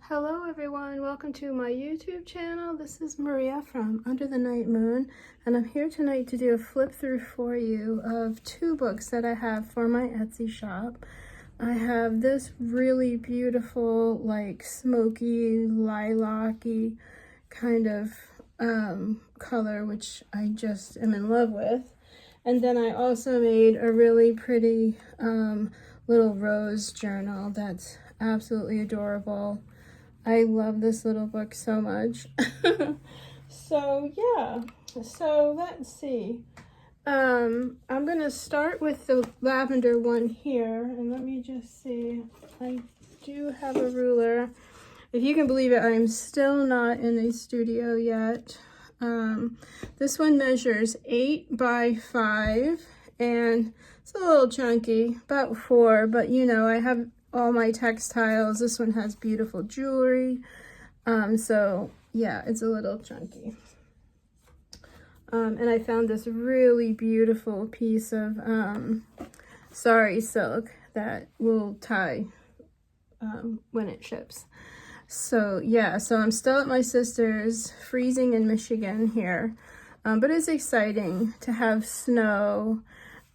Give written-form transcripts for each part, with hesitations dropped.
Hello everyone, welcome to my YouTube channel. This is Maria from Under the Night Moon, and I'm here tonight to do a flip through for you of two books that I have for my Etsy shop. I have this really beautiful, like smoky, lilac-y kind of color, which I just am in love with. And then I also made a really pretty little rose journal that's absolutely adorable. I love this little book so much. So yeah, so let's see. I'm gonna start with the lavender one here, and let me just see. I do have a ruler. If you can believe it, I'm still not in a studio yet. This one measures 8 by 5, and it's a little chunky, about 4, but you know, I have all my textiles. This one has beautiful jewelry. So yeah, it's a little chunky. And I found this really beautiful piece of sari silk that will tie when it ships. So yeah, so I'm still at my sister's, freezing in Michigan here, but it's exciting to have snow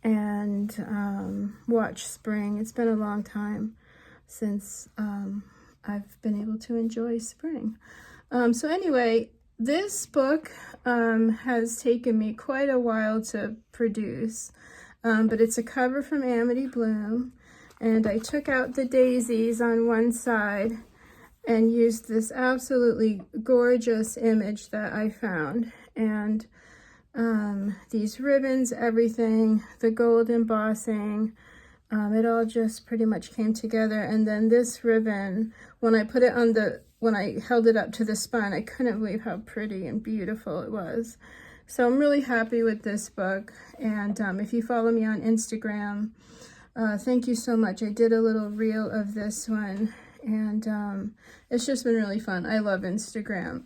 and watch spring. It's been a long time since I've been able to enjoy spring. So anyway, this book has taken me quite a while to produce, but it's a cover from Amity Bloom, and I took out the daisies on one side and used this absolutely gorgeous image that I found, and these ribbons, everything, the gold embossing, it all just pretty much came together. And then this ribbon, when I put it on when I held it up to the spine, I couldn't believe how pretty and beautiful it was. So I'm really happy with this book. And if you follow me on Instagram, thank you so much. I did a little reel of this one, and it's just been really fun. I love Instagram.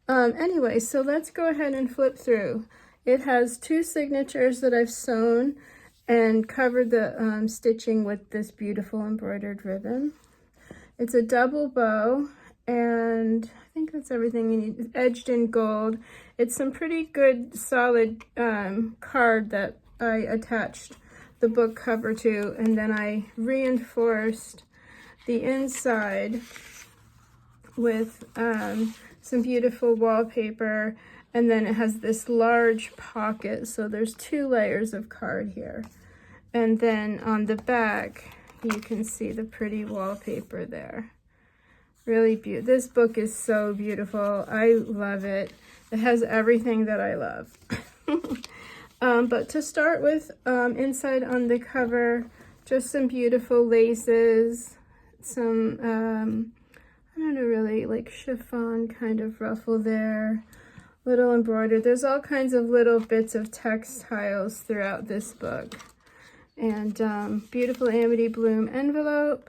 Anyway, so let's go ahead and flip through. It has 2 signatures that I've sewn and covered the stitching with this beautiful embroidered ribbon. It's a double bow, and I think that's everything you need. It's edged in gold. It's some pretty good solid card that I attached the book cover to, and then I reinforced the inside with some beautiful wallpaper, and then it has this large pocket, so there's 2 layers of card here. And then on the back, you can see the pretty wallpaper there. Really beautiful. This book is so beautiful. I love it. It has everything that I love. But to start with, inside on the cover, just some beautiful laces, some, I don't know, really like chiffon kind of ruffle there, little embroidered. There's all kinds of little bits of textiles throughout this book. And beautiful Amity Bloom envelope,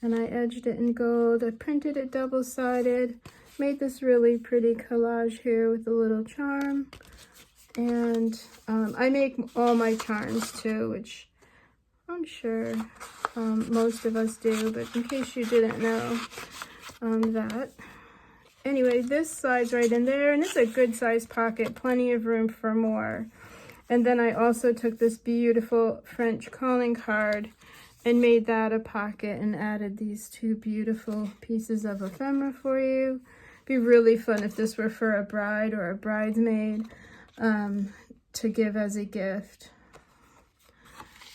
and I edged it in gold. I printed it double-sided, made this really pretty collage here with a little charm. And I make all my charms too, which I'm sure most of us do, but in case you didn't know that. Anyway, this slides right in there, and it's a good size pocket, plenty of room for more. And then I also took this beautiful French calling card and made that a pocket and added these 2 beautiful pieces of ephemera for you. It'd be really fun if this were for a bride or a bridesmaid to give as a gift.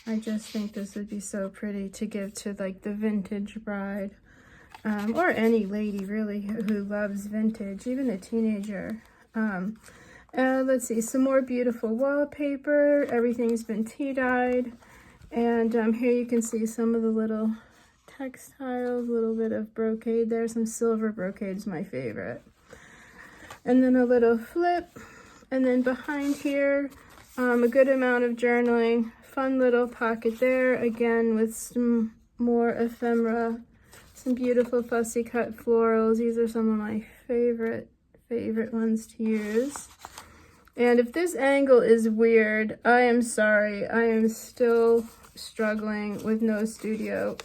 I just think this would be so pretty to give to like the vintage bride, or any lady really who loves vintage, even a teenager. Let's see, some more beautiful wallpaper. Everything's been tea-dyed. And here you can see some of the little textiles, a little bit of brocade there. Some silver brocade is my favorite. And then a little flip. And then behind here, a good amount of journaling. Fun little pocket there, again with some more ephemera. Some beautiful fussy cut florals. These are some of my favorite ones to use. And if this angle is weird, I am sorry. I am still struggling with no studio.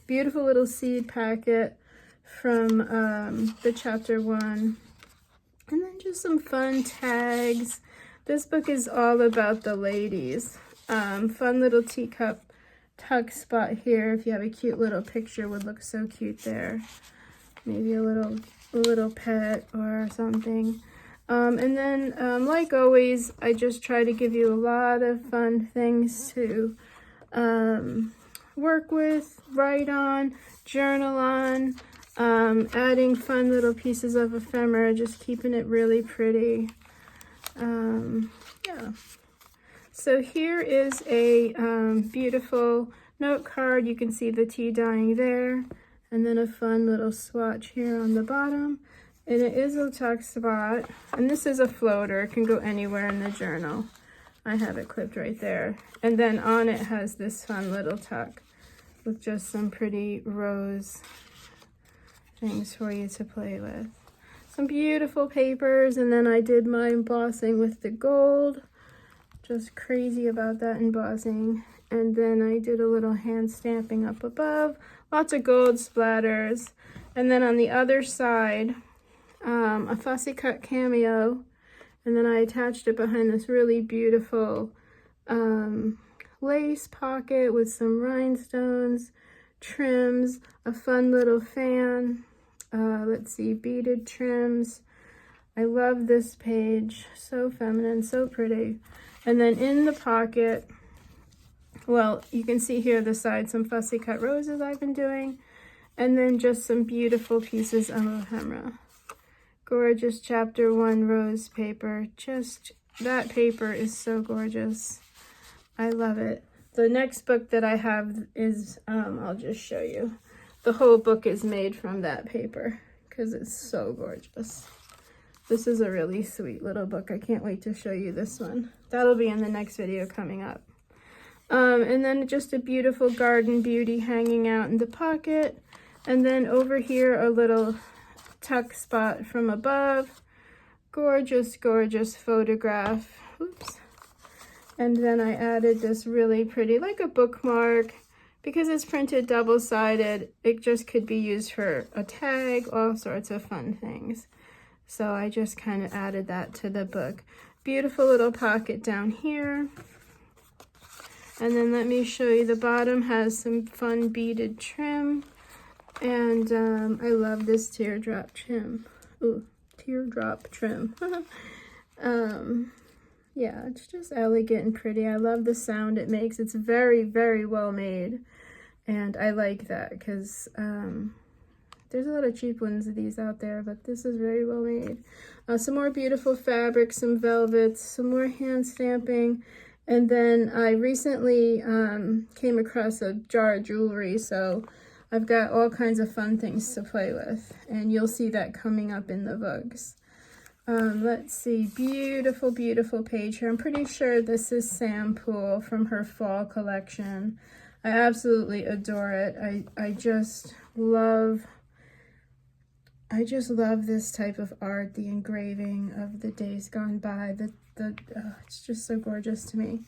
beautiful little seed packet from the chapter 1. And then just some fun tags. This book is all about the ladies. Fun little teacup tuck spot here. If you have a cute little picture, would look so cute there. Maybe a little pet or something. And then, like always, I just try to give you a lot of fun things to work with, write on, journal on, adding fun little pieces of ephemera, just keeping it really pretty. Yeah. So here is a beautiful note card. You can see the tea dyeing there, and then a fun little swatch here on the bottom. And it is a tuck spot, and this is a floater. It can go anywhere in the journal. I have it clipped right there. And then on it has this fun little tuck with just some pretty rose things for you to play with. Some beautiful papers, and then I did my embossing with the gold. Just crazy about that embossing. And then I did a little hand stamping up above. Lots of gold splatters. And then on the other side, a fussy cut cameo, and then I attached it behind this really beautiful lace pocket with some rhinestones, trims, a fun little fan, let's see, beaded trims. I love this page, so feminine, so pretty. And then in the pocket, well, you can see here the side, some fussy cut roses I've been doing, and then just some beautiful pieces of ephemera. Gorgeous chapter 1 rose paper. Just, that paper is so gorgeous. I love it. The next book that I have is, I'll just show you. The whole book is made from that paper because it's so gorgeous. This is a really sweet little book. I can't wait to show you this one. That'll be in the next video coming up. And then just a beautiful garden beauty hanging out in the pocket. And then over here, a little tuck spot from above. Gorgeous, gorgeous photograph. Oops. And then I added this really pretty, like a bookmark. Because it's printed double-sided, it just could be used for a tag, all sorts of fun things. So I just kind of added that to the book. Beautiful little pocket down here. And then let me show you, the bottom has some fun beaded trim. And I love this teardrop trim. Ooh, teardrop trim. Yeah, it's just elegant and pretty. I love the sound it makes. It's very, very well made. And I like that because there's a lot of cheap ones of these out there, but this is very well made. Some more beautiful fabric, some velvets, some more hand stamping. And then I recently came across a jar of jewelry, so I've got all kinds of fun things to play with, and you'll see that coming up in the books. Let's see, beautiful, beautiful page here. I'm pretty sure this is Sam Poole from her fall collection. I absolutely adore it. I just love this type of art, the engraving of the days gone by. It's just so gorgeous to me.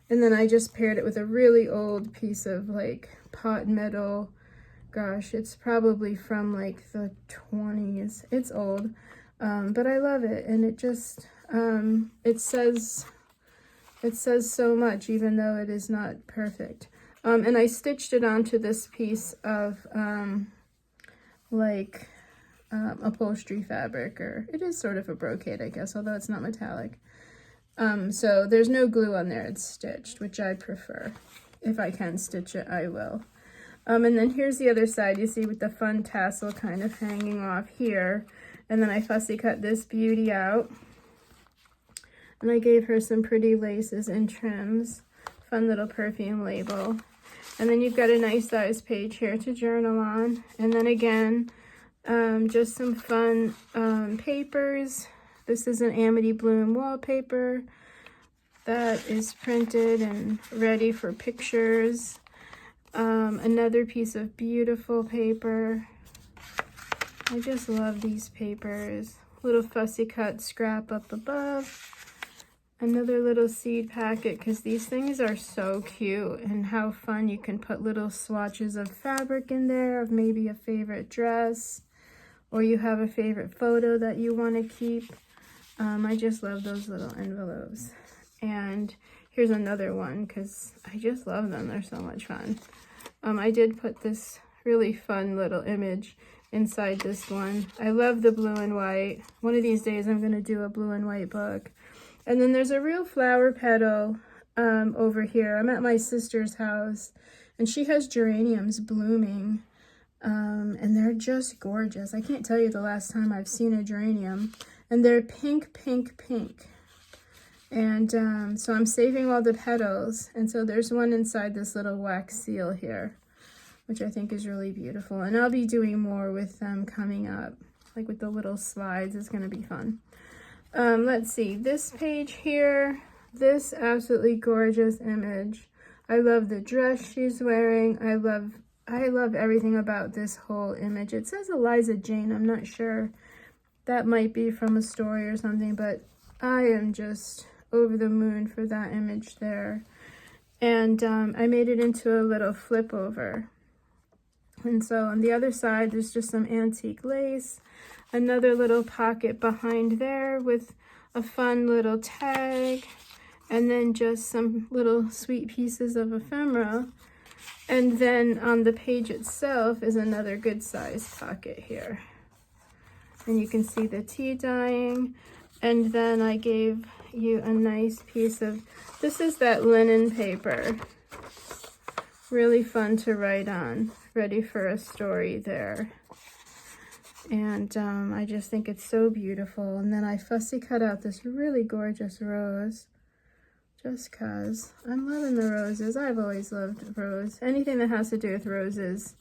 And then I just paired it with a really old piece of like pot metal. Gosh, it's probably from like the 20s. It's old, but I love it. And it just, it says so much, even though it is not perfect. And I stitched it onto this piece of upholstery fabric, or it is sort of a brocade, I guess, although it's not metallic. So there's no glue on there, it's stitched, which I prefer. If I can stitch it, I will. And then here's the other side, you see, with the fun tassel kind of hanging off here. And then I fussy cut this beauty out. And I gave her some pretty laces and trims. Fun little perfume label. And then you've got a nice size page here to journal on. And then again, just some fun papers. This is an Amity Bloom wallpaper that is printed and ready for pictures. Another piece of beautiful paper. I just love these papers. Little fussy cut scrap up above. Another little seed packet, because these things are so cute, and how fun. You can put little swatches of fabric in there of maybe a favorite dress, or you have a favorite photo that you want to keep. I just love those little envelopes. And here's another one, because I just love them. They're so much fun. I did put this really fun little image inside this one. I love the blue and white. One of these days I'm going to do a blue and white book. And then there's a real flower petal over here. I'm at my sister's house, and she has geraniums blooming, and they're just gorgeous. I can't tell you the last time I've seen a geranium, and they're pink, pink, pink. And so I'm saving all the petals, and so there's one inside this little wax seal here, which I think is really beautiful. And I'll be doing more with them coming up, like with the little slides. It's going to be fun. Let's see, this page here, this absolutely gorgeous image. I love the dress she's wearing. I love everything about this whole image. It says Eliza Jane. I'm not sure. That might be from a story or something, but I am just over the moon for that image there. And I made it into a little flip over. And so on the other side, there's just some antique lace. Another little pocket behind there with a fun little tag, and then just some little sweet pieces of ephemera. And then on the page itself is another good sized pocket here. And you can see the tea dyeing. And then I gave you a nice piece of, this is that linen paper. Really fun to write on. Ready for a story there. And I just think it's so beautiful. And then I fussy cut out this really gorgeous rose, just cause I'm loving the roses. I've always loved rose. Anything that has to do with roses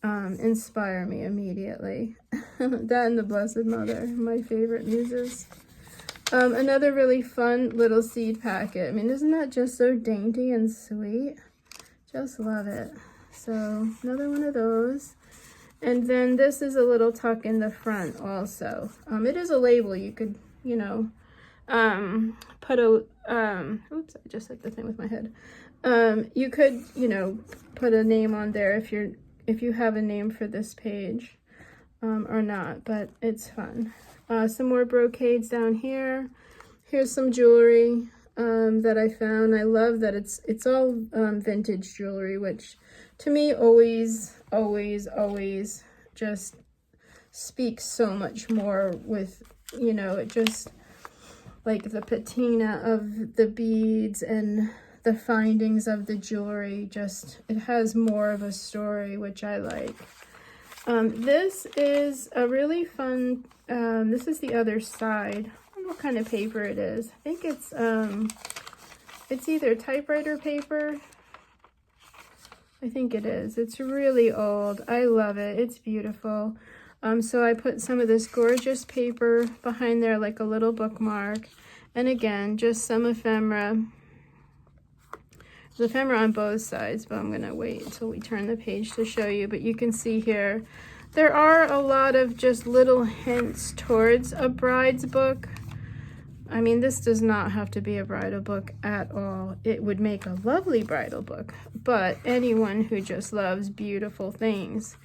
inspire me immediately. That and the Blessed Mother, my favorite muses. Another really fun little seed packet. I mean, isn't that just so dainty and sweet? Just love it. So another one of those. And then this is a little tuck in the front also. It is a label. You could, you know, put a, oops, I just hit the thing with my head. You could, you know, put a name on there if you have a name for this page, or not, but it's fun. Some more brocades down here. Here's some jewelry that I found. I love that it's all vintage jewelry, which to me always just speaks so much more with, you know, it just like the patina of the beads and the findings of the jewelry, just it has more of a story, which I like. This is a really fun, this is the other side. I don't know what kind of paper it is. I think it's either typewriter paper. I think it is. It's really old. I love it. It's beautiful. So I put some of this gorgeous paper behind there like a little bookmark. And again, just some ephemera. There's ephemera on both sides, but I'm going to wait until we turn the page to show you. But you can see here, there are a lot of just little hints towards a bride's book. I mean, this does not have to be a bridal book at all. It would make a lovely bridal book, but anyone who just loves beautiful things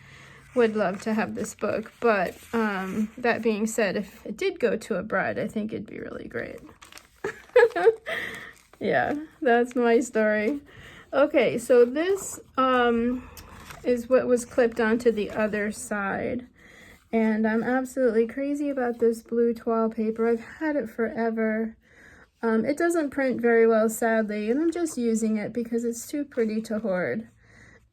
would love to have this book. But that being said, if it did go to a bride, I think it'd be really great. Yeah, that's my story. Okay, so this is what was clipped onto the other side. And I'm absolutely crazy about this blue toile paper. I've had it forever. It doesn't print very well, sadly, and I'm just using it because it's too pretty to hoard.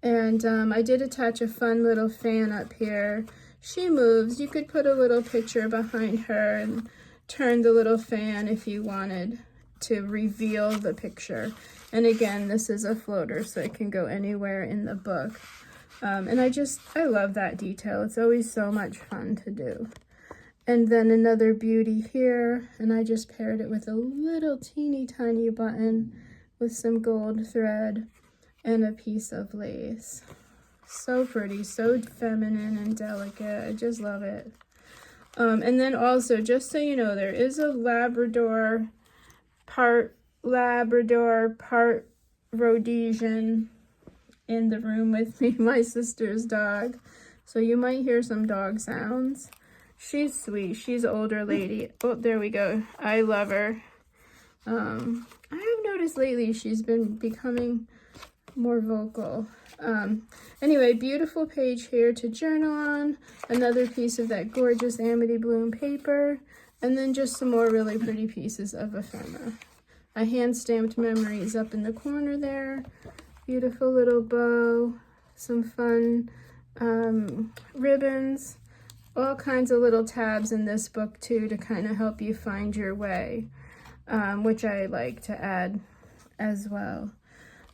And I did attach a fun little fan up here. She moves. You could put a little picture behind her and turn the little fan if you wanted to reveal the picture. And again, this is a floater, so it can go anywhere in the book. And I love that detail. It's always so much fun to do. And then another beauty here, and I just paired it with a little teeny tiny button with some gold thread and a piece of lace. So pretty, so feminine and delicate. I just love it. And then also, just so you know, there is a Labrador part Labrador, part Rhodesian in the room with me, my sister's dog. So you might hear some dog sounds. She's sweet. She's an older lady. Oh, there we go. I love her. I have noticed lately she's been becoming more vocal. Anyway, beautiful page here to journal on. Another piece of that gorgeous Amity Bloom paper. And then just some more really pretty pieces of ephemera. A hand-stamped memories up in the corner there. Beautiful little bow. Some fun ribbons. All kinds of little tabs in this book too to kind of help you find your way, which I like to add as well.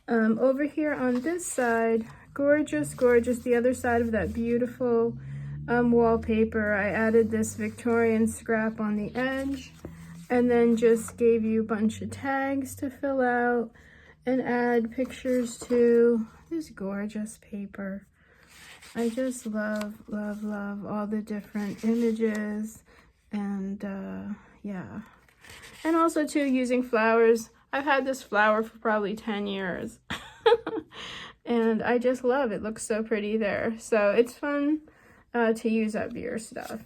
Over here on this side, gorgeous, gorgeous, the other side of that beautiful wallpaper, I added this Victorian scrap on the edge and then just gave you a bunch of tags to fill out and add pictures to this gorgeous paper. I just love, love, love all the different images and yeah. And also too, using flowers. I've had this flower for probably 10 years and I just love it. It looks so pretty there. So it's fun to use up your stuff.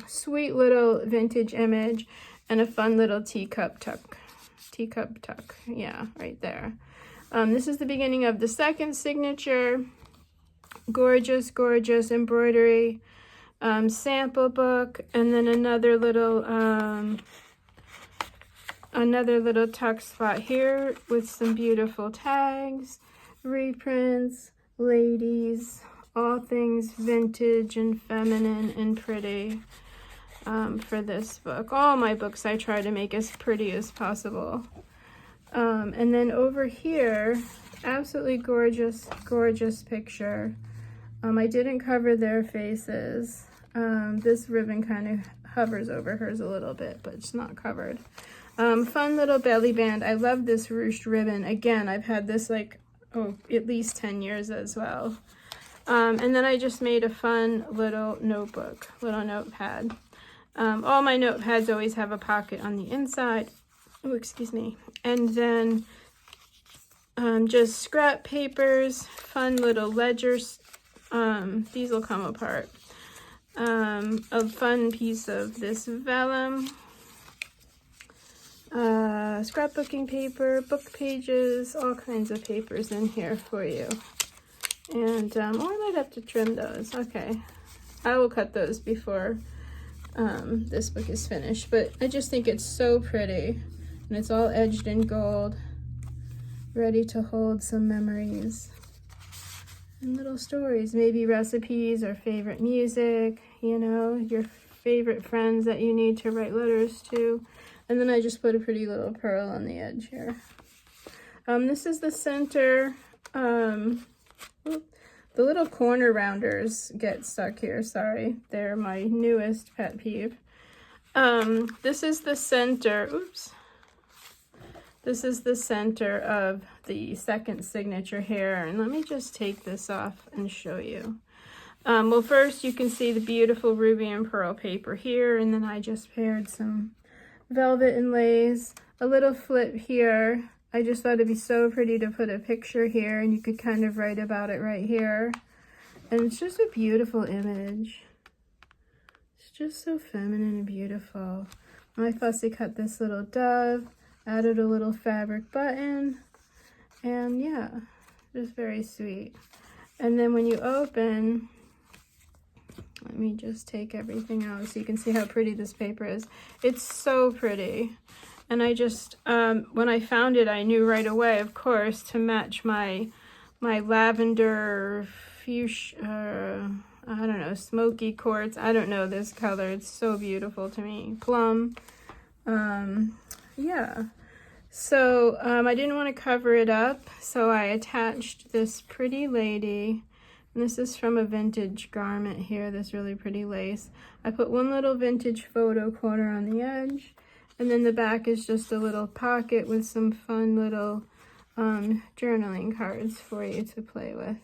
Sweet little vintage image and a fun little teacup tuck. Teacup tuck, yeah, right there. This is the beginning of the second signature. Gorgeous, gorgeous embroidery sample book, and then another little tuck spot here with some beautiful tags, reprints, ladies, all things vintage and feminine and pretty for this book. All my books I try to make as pretty as possible. And then over here, absolutely gorgeous, gorgeous picture. I didn't cover their faces. This ribbon kind of hovers over hers a little bit, but it's not covered. Fun little belly band. I love this ruched ribbon. Again, I've had this like, at least 10 years as well. And then I just made a fun little notebook, little notepad. All my notepads always have a pocket on the inside. Oh, excuse me. And then just scrap papers, fun little ledgers. These will come apart. A fun piece of this vellum, scrapbooking paper, book pages, all kinds of papers in here for you. And I might have to trim those. Okay, I will cut those before this book is finished, but I just think it's so pretty, and it's all edged in gold, ready to hold some memories and little stories, maybe recipes or favorite music, you know, your favorite friends that you need to write letters to. And then I just put a pretty little pearl on the edge here. This is the center. The little corner rounders get stuck here, sorry. They're my newest pet peeve. This is the center, oops. This is the center of the second signature here, and let me just take this off and show you. Well, first you can see the beautiful ruby and pearl paper here, and then I just paired some velvet inlays, a little flip here. I just thought it'd be so pretty to put a picture here, and you could kind of write about it right here. And it's just a beautiful image. It's just so feminine and beautiful. I fussy cut this little dove, added a little fabric button, and yeah, just very sweet. And then when you open, let me just take everything out so you can see how pretty this paper is. It's so pretty. And I just, when I found it, I knew right away, of course, to match my lavender fuchsia, I don't know, smoky quartz. I don't know this color. It's so beautiful to me. Plum. Yeah. So I didn't want to cover it up, so I attached this pretty lady. And this is from a vintage garment here, this really pretty lace. I put one little vintage photo corner on the edge, and then the back is just a little pocket with some fun little journaling cards for you to play with.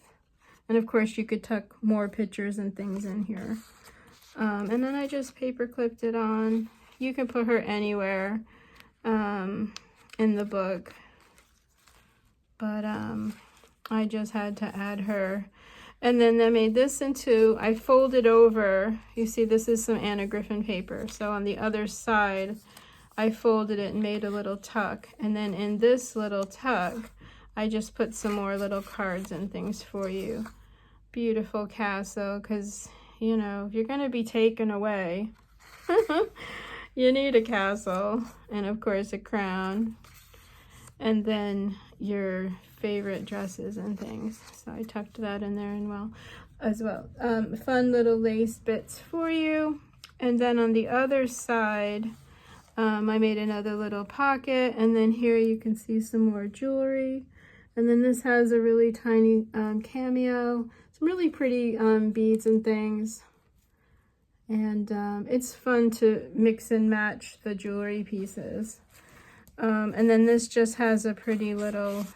And of course you could tuck more pictures and things in here. And then I just paper clipped it on. You can put her anywhere. in the book, but I just had to add her. And then I made this into, I folded over, you see this is some Anna Griffin paper, so on the other side I folded it and made a little tuck, and then in this little tuck I just put some more little cards and things for you. Beautiful castle, because you know, if you're going to be taken away you need a castle, and of course a crown, and then your favorite dresses and things. So I tucked that in there as well. Fun little lace bits for you. And then on the other side, I made another little pocket, and then here you can see some more jewelry. And then this has a really tiny cameo, some really pretty beads and things. And it's fun to mix and match the jewelry pieces. And then this just has a pretty little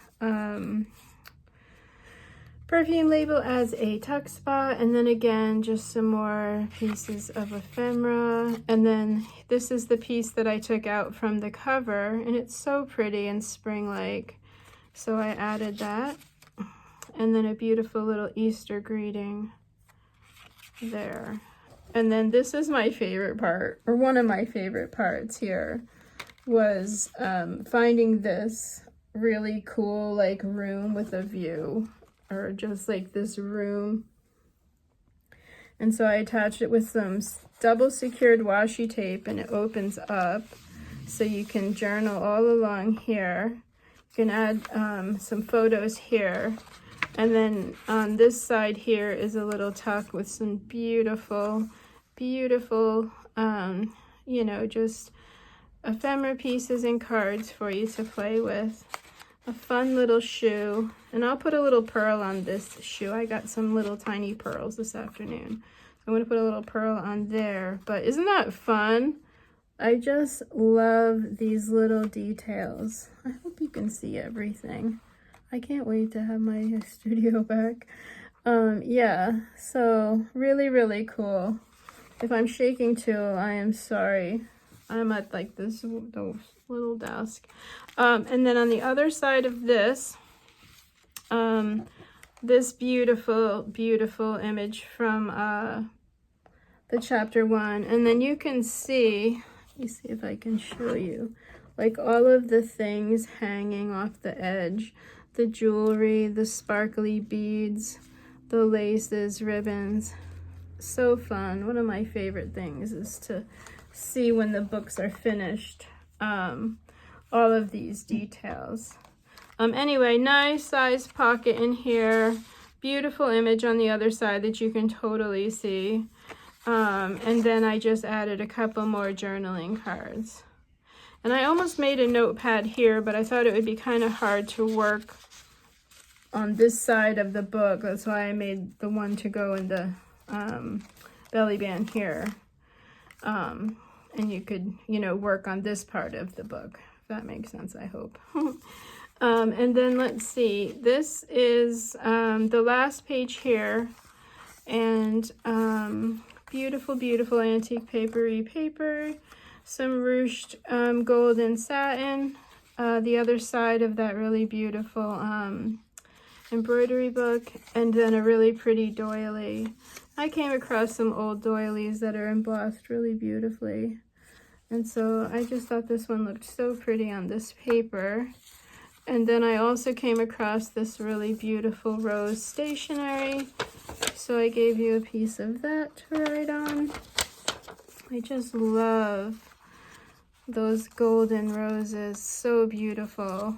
perfume label as a tuck spot, and then again just some more pieces of ephemera. And then this is the piece that I took out from the cover, and it's so pretty and spring-like, so I added that. And then a beautiful little Easter greeting there. And then this is my favorite part, or one of my favorite parts here, was finding this really cool like room with a view, or just like this room. And so I attached it with some double secured washi tape, and it opens up so you can journal all along here. You can add some photos here, and then on this side here is a little tuck with some beautiful you know, just ephemera pieces and cards for you to play with. A fun little shoe, and I'll put a little pearl on this shoe. I got some little tiny pearls this afternoon. I'm going to put a little pearl on there, but isn't that fun? I just love these little details. I hope you can see everything. I can't wait to have my studio back. Yeah, so really cool. If I'm shaking too, I am sorry. I'm at like this little desk. And then on the other side of this, this beautiful image from the chapter 1. And then you can see, let me see if I can show you, like all of the things hanging off the edge. The jewelry, the sparkly beads, the laces, ribbons. So fun. One of my favorite things is to see when the books are finished, all of these details. Anyway, nice size pocket in here. Beautiful image on the other side that you can totally see. And then I just added a couple more journaling cards. And I almost made a notepad here, but I thought it would be kind of hard to work on this side of the book. That's why I made the one to go in the belly band here. And you could, you know, work on this part of the book, if that makes sense, I hope. And then let's see, this is the last page here, and beautiful antique paper, some ruched gold and satin, the other side of that really beautiful embroidery book, and then a really pretty doily. I came across some old doilies that are embossed really beautifully, and so I just thought this one looked so pretty on this paper. And then I also came across this really beautiful rose stationery, so I gave you a piece of that to write on. I just love those golden roses, so beautiful.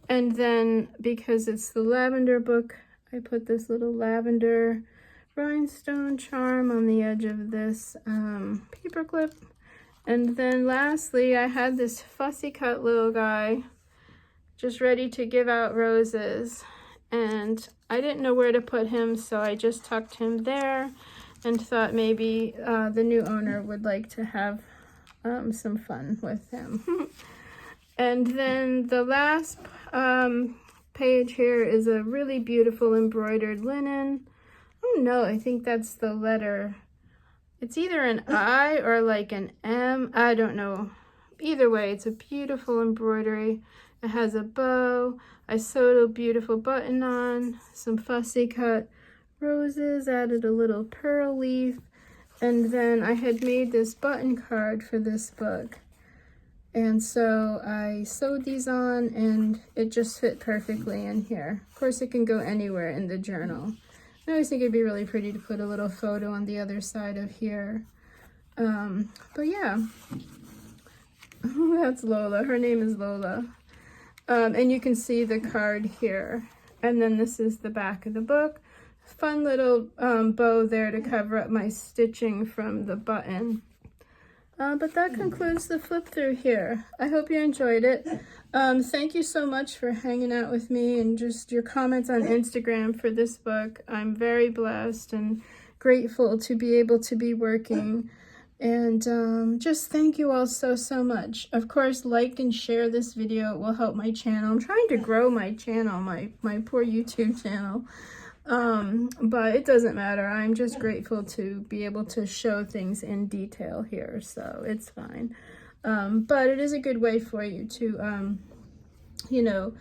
And then because it's the lavender book, I put this little lavender rhinestone charm on the edge of this paper clip. And then lastly, I had this fussy cut little guy just ready to give out roses, and I didn't know where to put him, so I just tucked him there and thought maybe the new owner would like to have some fun with him. And then the last page here is a really beautiful embroidered linen. Oh no, I think that's the letter. It's either an I or like an M. I don't know either way, it's a beautiful embroidery. It has a bow. I sewed a beautiful button on, some fussy cut roses, added a little pearl leaf, and then I had made this button card for this book. And so I sewed these on and it just fit perfectly in here. Of course, it can go anywhere in the journal. I always think it'd be really pretty to put a little photo on the other side of here. But yeah, that's Lola. Her name is Lola. And you can see the card here. And then this is the back of the book. Fun little bow there to cover up my stitching from the button. But that concludes the flip through here. I hope you enjoyed it. Thank you so much for hanging out with me and just your comments on Instagram for this book. I'm very blessed and grateful to be able to be working. And just thank you all so much. Of course, like and share this video. It will help my channel. I'm trying to grow my channel, my poor YouTube channel. But it doesn't matter. I'm just grateful to be able to show things in detail here, so it's fine. But it is a good way for you to, you know,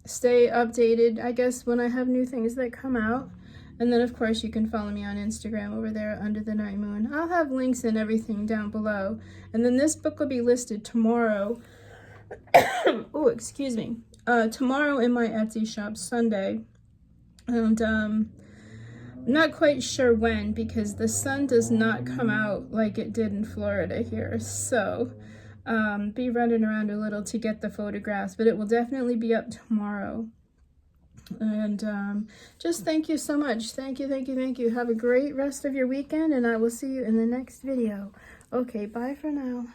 stay updated, I guess, when I have new things that come out. And then, of course, you can follow me on Instagram over there, Under the Night Moon. I'll have links and everything down below. And then this book will be listed tomorrow. Oh, excuse me. Tomorrow in my Etsy shop, Sunday. And I'm not quite sure when, because the sun does not come out like it did in Florida here. So be running around a little to get the photographs, but it will definitely be up tomorrow. And just thank you so much. Thank you. Have a great rest of your weekend, and I will see you in the next video. Okay, bye for now.